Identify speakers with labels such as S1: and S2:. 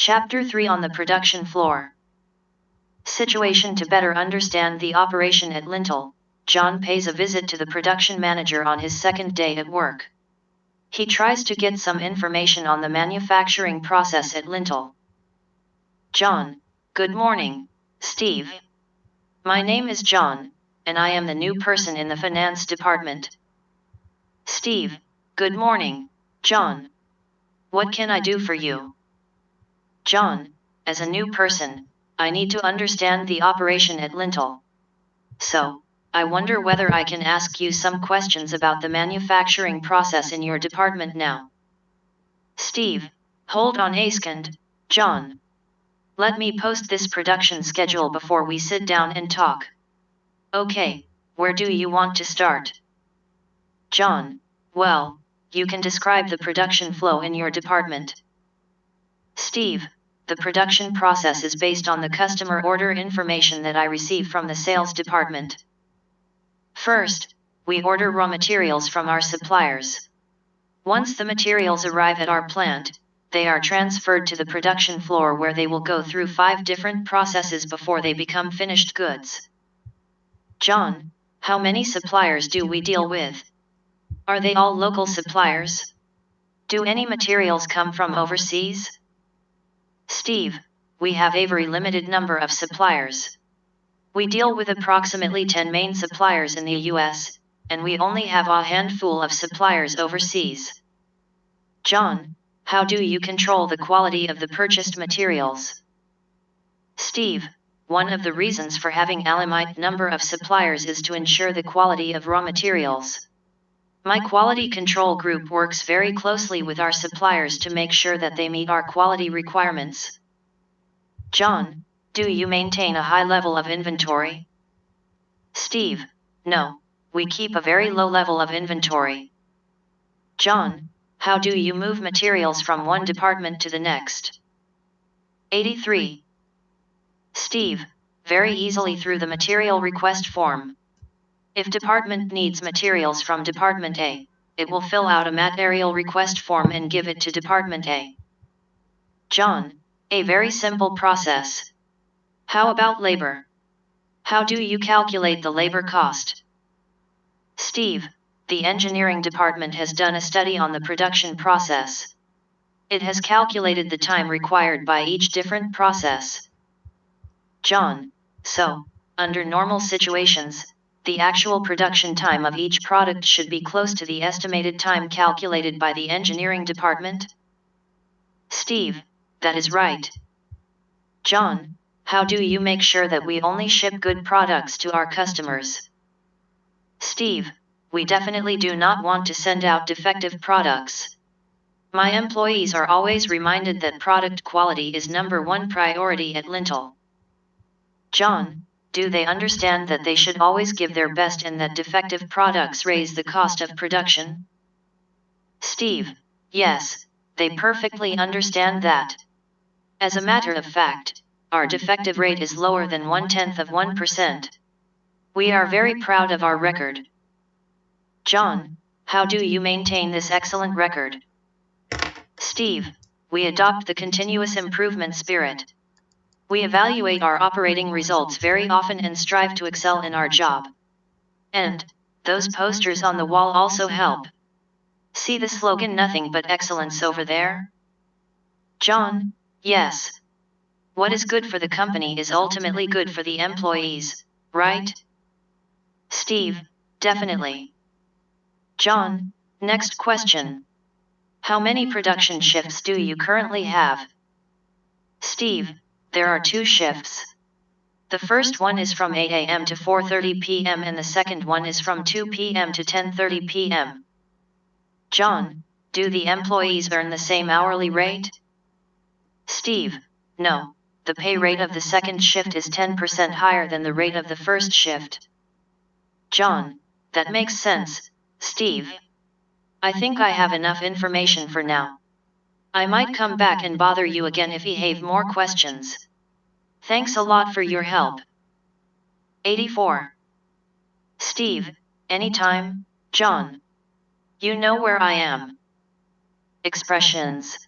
S1: Chapter 3 on the production floor. Situation. To better understand the operation at Lintel, John pays a visit to the production manager on his second day at work. He tries to get some information on the manufacturing process at Lintel. John: Good morning, Steve. My name is John, and I am the new person in the finance department. Steve: Good morning, John. What can I do for you? John: As a new person, I need to understand the operation at Lintel. So, I wonder whether I can ask you some questions about the manufacturing process in your department now. Steve: Hold on a second, John. Let me post this production schedule before we sit down and talk. Okay, where do you want to start? John: Well, you can describe the production flow in your department. Steve: The production process is based on the customer order information that I receive from the sales department. First, we order raw materials from our suppliers. Once the materials arrive at our plant, they are transferred to the production floor where they will go through 5 different processes before they become finished goods. John: How many suppliers do we deal with? Are they all local suppliers? Do any materials come from overseas? Steve: We have a very limited number of suppliers. We deal with approximately 10 main suppliers in the US, and we only have a handful of suppliers overseas. John: How do you control the quality of the purchased materials? Steve: One of the reasons for having a limited number of suppliers is to ensure the quality of raw materials. My quality control group works very closely with our suppliers to make sure that they meet our quality requirements. John: Do you maintain a high level of inventory? Steve: No, we keep a very low level of inventory. John: How do you move materials from one department to the next? 83. Steve: Very easily through the material request form. If department needs materials from Department A, it will fill out a material request form and give it to Department A. John: A very simple process. How about labor? How do you calculate the labor cost? Steve: The engineering department has done a study on the production process. It has calculated the time required by each different process. John: So, under normal situations, the actual production time of each product should be close to the estimated time calculated by the engineering department? Steve: That is right. John: How do you make sure that we only ship good products to our customers? Steve: We definitely do not want to send out defective products. My employees are always reminded that product quality is #1 priority at Lintel. John: Do they understand that they should always give their best and that defective products raise the cost of production? Steve: Yes, they perfectly understand that. As a matter of fact, our defective rate is lower than 0.1%. We are very proud of our record. John: How do you maintain this excellent record? Steve: We adopt the continuous improvement spirit. We evaluate our operating results very often and strive to excel in our job. And those posters on the wall also help. See the slogan "Nothing but excellence" over there? John: Yes. What is good for the company is ultimately good for the employees, right? Steve: Definitely. John: Next question. How many production shifts do you currently have? Steve: There are 2 shifts. The first one is from 8 a.m. to 4:30 p.m. and the second one is from 2 p.m. to 10:30 p.m. John: Do the employees earn the same hourly rate? Steve: No, the pay rate of the second shift is 10% higher than the rate of the first shift. John: That makes sense, Steve. I think I have enough information for now. I might come back and bother you again if you have more questions. Thanks a lot for your help. 84. Steve: Anytime, John. You know where I am. Expressions.